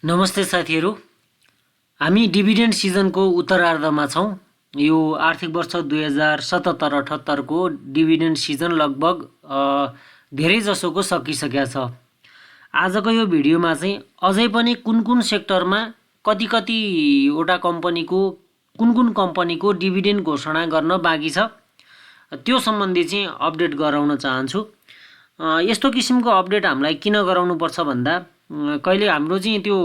नमस्ते साथीहरू। हामी डिभिडेन्ड सिजनको उत्तरार्धमा छौँ। यो आर्थिक वर्ष 2077-78 को डिभिडेन्ड सिजन लगभग धेरै जसोको सकिसकेको छ। आजको यो भिडियोमा चाहिँ अझै पनि कुन कुन सेक्टरमा कतिवटा कम्पनीको कुन कम्पनीको डिभिडेन्ड घोषणा गर्न बाँकी छ त्यो सम्बन्धी चाहिँ अपडेट गराउन चाहन्छु। यस्तो किसिमको अपडेट हामीलाई किन गराउनुपर्छ भन्दा कहिले हाम्रो चाहिँ त्यो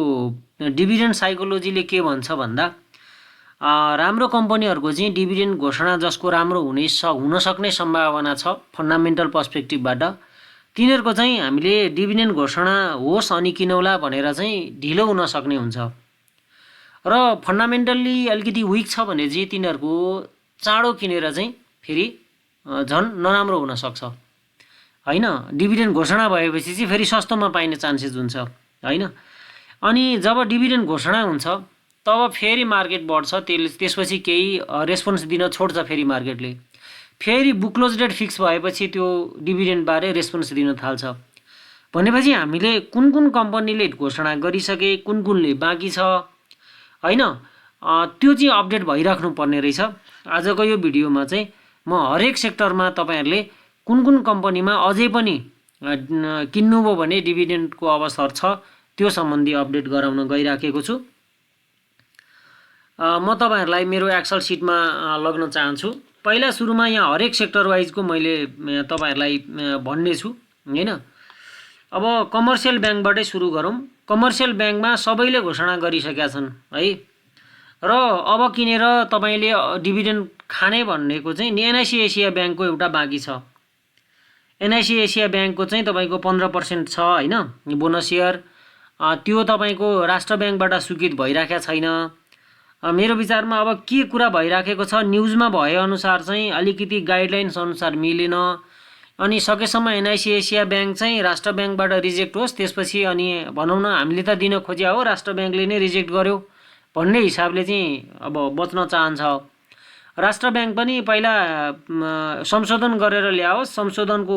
डिभिडेन्ड साइकोलोजीले के भन्छ भन्दा राम्रो कम्पनीहरूको चाहिँ डिभिडेन्ड घोषणा जसको राम्रो हुन सक्ने सम्भावना छ फन्डामेन्टल पर्सपेक्टिभबाट तिनीहरूको चाहिँ हामीले डिभिडेन्ड घोषणा होस् अनि किनौला भनेर चाहिँ ढिलो हुन सक्ने हुन्छ र फन्डामेन्टल्ली अलिकति विक छ भने चाहिँ तिनीहरूको चाँडो किनेर चाहिँ फेरि झन् नराम्रो हुन सक्छ हैन। डिभिडेन्ड घोषणा भएपछि चाहिँ फेरि सस्तोमा पाइने चान्सेस हुन्छ हैन। अनि जब डिभिडेन्ड घोषणा हुन्छ तब फेरि मार्केट बढ्छ, त्यसपछि केही रेस्पोन्स दिन छोड्छ फेरि मार्केटले। फेरि बुक क्लोज डेट फिक्स भएपछि त्यो डिभिडेन्ड बारे रेस्पोन्स दिन थाल्छ। भनेपछि हामीले कुन कम्पनीले घोषणा गरिसके कुनले बाँकी छ हैन त्यो चाहिँ अपडेट भइराख्नु पर्ने रहेछ। आजको यो भिडियोमा चाहिँ म हरेक सेक्टरमा तपाईहरुले कुन कम्पनीमा अझै पनि किन्नुभयो भने डिभिडेन्डको अवसर छ त्यो सम्बन्धी अपडेट गराउन गइराखेको छु। म तपाईहरुलाई मेरो एक्सेल सिटमा लग्न चाहन्छु। पहिला सुरुमा यहाँ हरेक सेक्टर वाइजको मैले तपाईहरुलाई भन्ने छु हैन। अब कमर्सियल बैंकबाटै सुरु गरौँ। कमर्सियल बैंकमा सबैले घोषणा गरिसकेका छन् है र अब किनेर तपाईले डिभिडेन्ड खाने भनेको चाहिँ एनआइसी एसिया बैंकको एउटा बाँकी छ। एनआइसी एसिया बैंकको चाहिँ तपाईको 15% छ हैन बोनस शेयर। त्यो तपाईको राष्ट्र बैंकबाट स्वीकृत भइराखेको छैन। मेरो विचारमा अब के कुरा भइराखेको छ न्यूजमा भए अनुसार चाहिँ अलिकति गाइडलाइन्स अनुसार मिलेन। अनि सकेसम्म एनआइसी एसिया बैंक चाहिँ राष्ट्र बैंकबाट रिजेक्ट होस्, त्यसपछि अनि भनौं न हामीले त दिन खोज्या हो राष्ट्र बैंकले नै रिजेक्ट गर्यो भन्ने हिसाबले चाहिँ अब बच्न चाहन्छ। राष्ट्र बैंक पनि पहिला संशोधन गरेर ल्याओस्, संशोधनको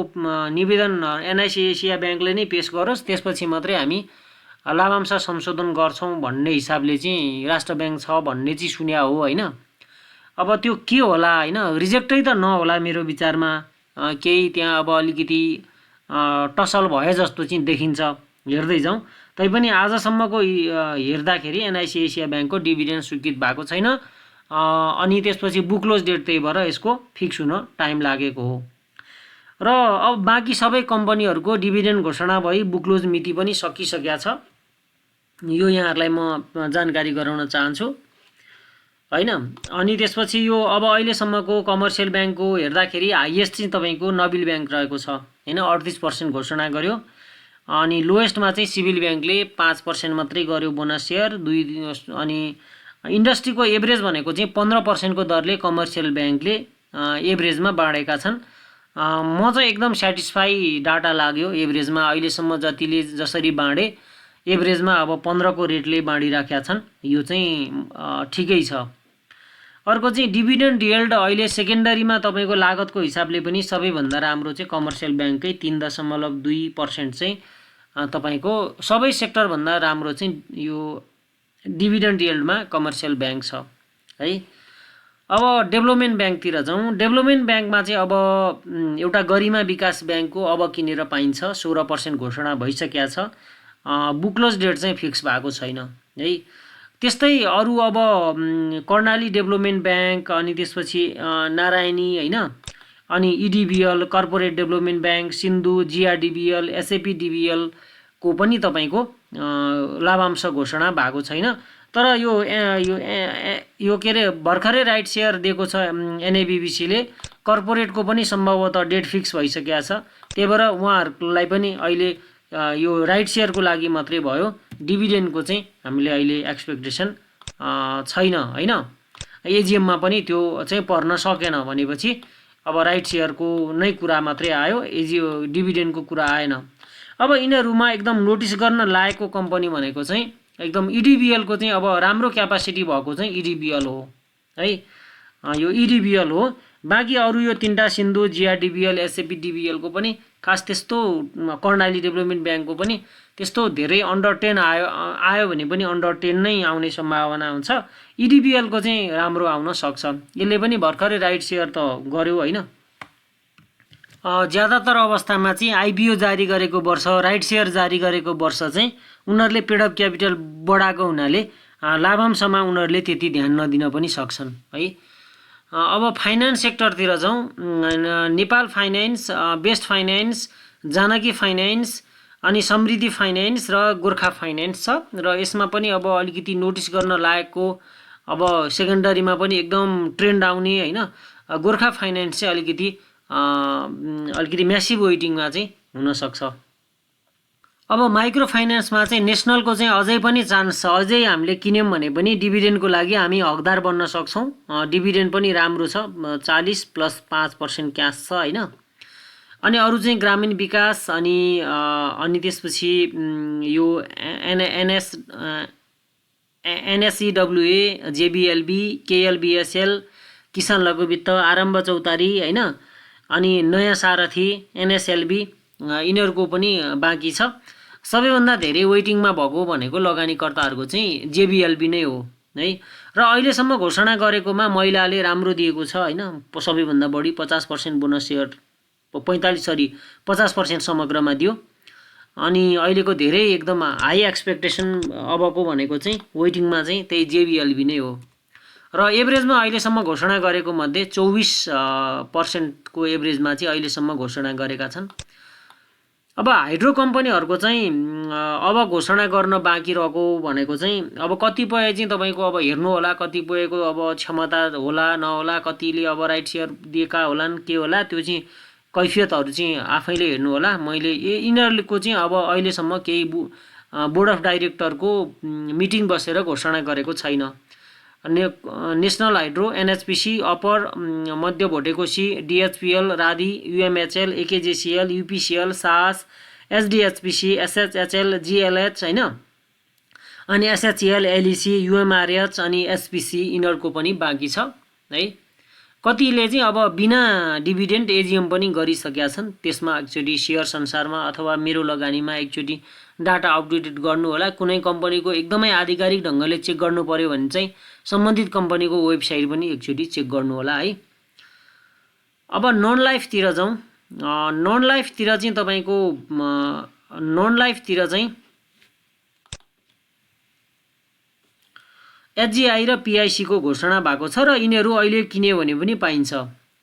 निवेदन एनआइसी एसिया बैंकले नै पेश गरोस्, त्यसपछि मात्रै हामी लाभांश संशोधन गर्छौं भन्ने हिसाबले चाहिँ राष्ट्र बैंक छ भन्ने चाहिँ सुन्या हो हैन। अब त्यो के होला हैन, रिजेक्टै त नहोला मेरो विचारमा। केही त्यहाँ अब अलिकति टसल भए जस्तो चाहिँ देखिन्छ हेर्दै जाउँ। तैपनि आजसम्मको हेर्दाखेरि एनआइसी एसिया बैंकको डिभिडेन्ड स्वीकृत भएको छैन। अनि त्यसपछि बुक क्लोज डेट त्यही भएर यसको फिक्स हुन टाइम लागेको हो। र अब बाँकी सबै कम्पनीहरुको डिभिडेन्ड घोषणा भई बुक क्लोज मिति पनि सकिसकेको छ। यो यहाँहरुलाई म जानकारी गराउन चाहन्छु हैन। अनि त्यसपछि यो अब अहिलेसम्मको कमर्सियल बैंकको हेर्दाखेरि हाईएस्ट चाहिँ तपाईको नबिल बैंक रहेको छ हैन, 38% घोषणा गर्यो। अनि लोएस्टमा चाहिँ सिभिल बैंकले 5% मात्रै गर्यो बोनस शेयर। अनि इन्डस्ट्रीको एभरेज भनेको चाहिँ 15% को दरले कमर्सियल बैंकले एभरेजमा बाँडेका छन्। म चाहिँ एकदम स्याटिस्फाई डाटा लाग्यो एभरेजमा अहिलेसम्म जतिले जसरी बाँडे एभरेजमा अब 15 को रेटले बाँडिराखेका छन्। यो चाहिँ ठिकै छ। अर्को चाहिँ डिभिडेन्ड यील्ड अहिले सेकेन्डरीमा तपाईको लागतको हिसाबले पनि सबैभन्दा राम्रो चाहिँ कमर्सियल बैंककै 3.2% चाहिँ तपाईको सबै सेक्टर भन्दा राम्रो चाहिँ यो डिभिडेन्ड यील्डमा कमर्सियल बैंक छ है। अब डेभलपमेन्ट बैंकतिर जाउँ। डेभलपमेन्ट बैंकमा चाहिँ अब एउटा गरिमा विकास बैंकको अब किनेर पाइन्छ 16% घोषणा भइसकेको छ। बुक क्लोज डेट चाहिँ फिक्स भएको छैन है। त्यस्तै अरु अब कर्णाली डेभलपमेन्ट बैंक, अनि त्यसपछि नारायणी हैन, अनि इडीबीएल कर्पोरेट डेभलपमेन्ट बैंक, सिन्धु, जीआरडीबीएल, एसएपीडीबीएल को पनि तपाईको लाभांश घोषणा भएको छैन। तर यो के रे भर्खरै राइट शेयर दिएको छ एनएबीबीसीले। कर्पोरेटको पनि सम्भवतः डेट फिक्स भइसकेको छ। त्यही भएर उहाँहरुलाई पनि अहिले यो राइट शेयरको लागि मात्रै भयो। डिभिडेन्डको चाहिँ हामीले अहिले एक्सपेक्टेसन छैन हैन। एजीएममा पनि त्यो चाहिँ पर्न सकेन भनेपछि अब राइट शेयरको नै कुरा मात्रै आयो, डिभिडेन्डको कुरा आएन। अब यिनीहरुमा एकदम नोटिस गर्न लायकको कम्पनी भनेको चाहिँ एकदम इडीबीएल को चाहिँ अब राम्रो क्यापासिटी भएको चाहिँ इडीबीएल हो है। यो इडीबीएल हो। बाँकी अरु यो तीनटा सिन्धु, जीआरडीबीएल, एसएपीडीबीएल को पनि खास त्यस्तो कर्णाली डेभलपमेन्ट ब्याङ्कको पनि त्यस्तो धेरै अन्डर 10 आयो भने पनि अन्डर 10 नै आउने सम्भावना हुन्छ। इडिबिएलको चाहिँ राम्रो आउन सक्छ। यसले पनि भर्खरै राइट सेयर त गर्यो होइन। ज्यादातर अवस्थामा चाहिँ आइपिओ जारी गरेको वर्ष, राइट सेयर जारी गरेको वर्ष चाहिँ उनीहरूले पेड अफ क्यापिटल बढाएको हुनाले लाभांशमा उनीहरूले त्यति ध्यान नदिन पनि सक्छन् है। अब फाइनान्स सेक्टरतिर जाउँ। Nepal finance, best finance, Janaki finance, अनि समृद्धि फाइनान्स र गोर्खा फाइनान्स छ र यसमा पनि अब अलिकति नोटिस गर्न लायकको अब सेकेन्डरीमा पनि एकदम ट्रेन्ड आउने होइन। गोर्खा फाइनान्स चाहिँ अलिकति म्यासिभ वेटिङमा चाहिँ हुनसक्छ। अब माइक्रो फाइनान्समा चाहिँ नेसनलको चाहिँ अझै पनि चान्स छ। अझै हामीले किन्यौँ भने पनि डिभिडेन्डको लागि हामी हकदार बन्न सक्छौँ। डिभिडेन्ड पनि राम्रो छ, 40 + 5% क्यास छ होइन। अनि अरू चाहिँ ग्रामीण विकास अनि त्यसपछि यो एनएसइडब्ल्युए, जेबिएलबी, केएलबिएसएल, किसान लघु वित्त, आरम्भ चौतारी होइन, अनि नयाँ सारथी, एनएसएलबी यिनीहरूको पनि बाँकी छ। सबैभन्दा धेरै वेटिङमा भएको भनेको लगानीकर्ताहरूको चाहिँ जेबिएलबी नै हो है। र अहिलेसम्म घोषणा गरेकोमा महिलाले राम्रो दिएको छ होइन। सबैभन्दा बढी 50% बोनस सेयर 50% समग्रमा दियो। अनि अहिलेको धेरै एकदम हाई एक्सपेक्टेसन अबको भनेको चाहिँ वेटिङमा चाहिँ त्यही जेबिएलबी नै हो। र एभरेजमा अहिलेसम्म घोषणा गरेको मध्ये 24% को एभरेजमा चाहिँ अहिलेसम्म घोषणा गरेका छन्। अब हाइड्रो कम्पनीहरूको चाहिँ अब घोषणा गर्न बाँकी रहेको भनेको चाहिँ अब कतिपय चाहिँ तपाईँको अब हेर्नु होला, कतिपयको अब क्षमता होला नहोला, कतिले अब राइट सेयर दिएका होलान् के होला, त्यो चाहिँ कैफियतहरू चाहिँ आफैले हेर्नु होला। मैले यिनीहरूको चाहिँ अब अहिलेसम्म केही बोर्ड अफ डाइरेक्टरको मिटिङ बसेर घोषणा गरेको छैन। नेसनल हाइड्रो, एनएचपिसी, अप्पर, मध्य भोटेकोसी, डिएचपिएल, राधी, युएमएचएल, एकेजेसिएल, युपिसिएल, सास, एसडिएचपिसी, एसएचएचएल, जिएलएच होइन, अनि एसएचएल, एलइसी, युएमआरएच अनि एसपिसी यिनीहरूको पनि बाँकी छ है। कतिले चाहिँ अब बिना डिभिडेन्ड एजिएम पनि गरिसकेका छन्। त्यसमा एकचोटि सेयर संसारमा अथवा मेरो लगानीमा एकचोटि डाटा अपडेटेड गर्नु होला। कुनै कम्पनीको एकदमै आधिकारिक ढङ्गले चेक गर्नु पर्यो भने चाहिँ सम्बन्धित कम्पनीको वेबसाइट पनि एकचोटि चेक गर्नु होला है। अब नन लाइफतिर जाउँ। नन लाइफतिर चाहिँ तपाईँको एचजिआई र पिआइसीको घोषणा भएको छ र यिनीहरू अहिले किन्यो भने पनि पाइन्छ।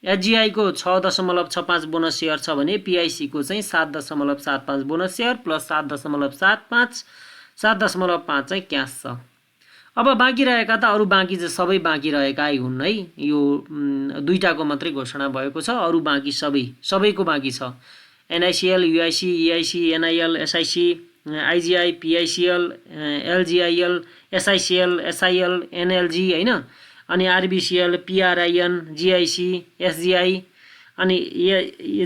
एचजिआईको 6.65 बोनस सेयर छ भने पिआइसीको चाहिँ 7.75 बोनस सेयर प्लस 7.75 7.5 चाहिँ क्यास छ। अब बाँकी रहेका त अरू बाँकी चाहिँ सबै बाँकी रहेकै हुन् है। यो दुईटाको मात्रै घोषणा भएको छ, अरू बाँकी सबैको बाँकी छ। एनआइसिएल, युआइसी, इआइसी, एनआइएल, एसआइसी, आइजिआई, पिआइसिएल, एलजिआइएल, एसआइसिएल, एसआइएल, एनएलजी होइन, अनि आरबिसिएल, पिआरआइएन, जिआइसी, एसजिआई अनि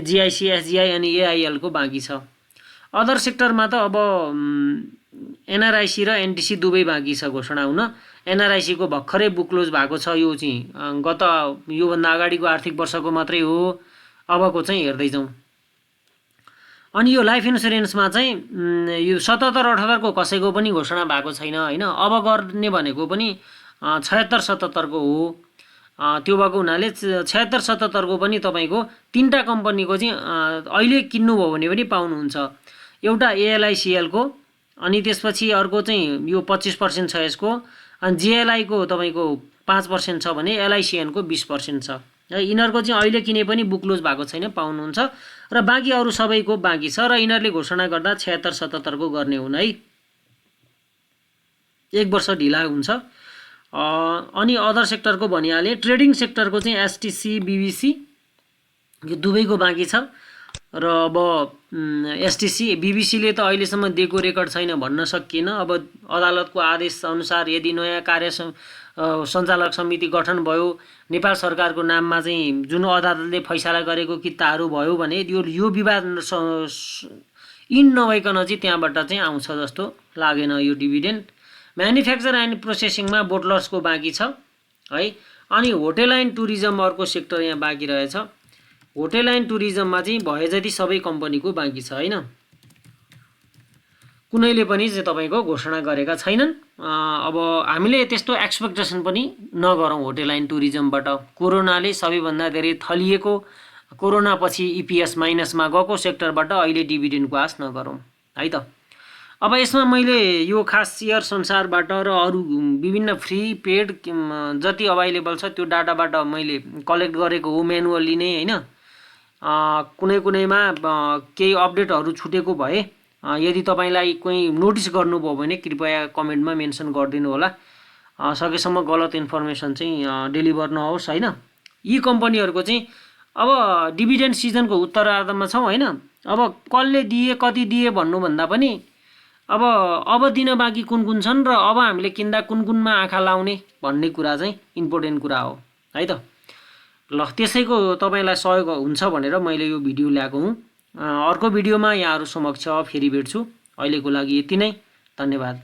जिआइसी, एसजिआई अनि एआइएलको बाँकी छ। अदर सेक्टरमा त अब एनआरआइसी र एनटिसी दुवै बाँकी छ घोषणा हुन। एनआरआइसीको भर्खरै बुक क्लोज भएको छ। यो चाहिँ गत योभन्दा अगाडिको आर्थिक वर्षको मात्रै हो। अबको चाहिँ हेर्दै जाउँ। अनि यो लाइफ इन्सुरेन्समा चाहिँ यो 77-78 को कसैको पनि घोषणा भएको छैन होइन। अब गर्ने भनेको पनि 76-77 को हो। त्यो भएको हुनाले 76-77 को पनि तपाईँको 3टा कम्पनीको चाहिँ अहिले किन्नुभयो भने पनि पाउनुहुन्छ। एउटा एएलआइसिएल को, अनि त्यसपछि अर्को चाहिँ यो 25% छ यसको, अनि जेएलआईको तपाईँको 5% छ भने एलआइसिएन को 20% छ। यिनीहरूको चाहिँ अहिले किने पनि बुक क्लोज भएको छैन, पाउनुहुन्छ। र बाँकी अरू सबैको बाँकी छ र यिनीहरूले घोषणा गर्दा 76-77 को गर्ने हुन् है। 1 वर्ष ढिला हुन्छ। अनि अदर सेक्टरको भनिहालेँ। ट्रेडिङ सेक्टरको चाहिँ एसटिसी, बिबिसी यो दुवैको बाँकी छ। र अब एसटिसी, बिबिसीले त अहिलेसम्म दिएको रेकर्ड छैन भन्न सकिएन। अब अदालतको आदेश अनुसार यदि नयाँ कार्य सञ्चालक समिति गठन भयो, नेपाल सरकारको नाममा चाहिँ जुन अदालतले फैसला गरेको किताहरू भयो भने यो विवाद इन नभइकन चाहिँ त्यहाँबाट चाहिँ आउँछ जस्तो लागेन यो डिभिडेन्ड। म्यानुफ्याक्चर एन्ड प्रोसेसिङमा बोटलर्सको बाँकी छ है। अनि होटेल एन्ड टुरिज्म अर्को सेक्टर यहाँ बाँकी रहेछ। होटेल एन्ड टुरिज्ममा चाहिँ भए जति सबै कम्पनीको बाँकी छ हैन, कुनैले पनि चाहिँ तपाईँको घोषणा गरेका छैनन्। अब हामीले त्यस्तो एक्सपेक्टेसन पनि नगरौँ होटेल एन्ड टुरिज्मबाट। कोरोनाले सबैभन्दा धेरै थलिएको, कोरोना पछि इपिएस माइनसमा गएको सेक्टरबाट अहिले डिभिडेन्डको आश नगरौँ है त। अब यसमा मैले यो खास सेयर संसारबाट र अरू विभिन्न फ्री पेड जति अभाइलेबल छ त्यो डाटाबाट मैले कलेक्ट गरेको हो म्यानुअली नै हैन। कुनै कुनैमा केही अपडेटहरू छुटेको भए यदि तपाईलाई कुनै नोटिस गर्नुभयो भने कृपया कमेन्टमा मेन्सन गरिदिनु होला। सकेसम्म गलत इन्फर्मेसन चाहिँ डेलिभर नहोस् हैन। यी कम्पनीहरूको चाहिँ अब डिभिडेन्ड सिजनको उत्तरार्धमा छौँ हैन। अब कसले दिए कति दिए भन्नुभन्दा पनि अब दिन बाँकी कुन कुन छन् र अब हामीले किन्दा कुन कुनमा आँखा लाउने भन्ने कुरा चाहिँ इम्पोर्टेन्ट कुरा हो है त। ल त्यसैको तपाईलाई सहयोग हुन्छ भनेर मैले यो भिडियो ल्याएको हुँ। अर्को भिडियोमा यहाँहरू समक्ष फेरि भेट्छु। अहिलेको लागि यति नै, धन्यवाद।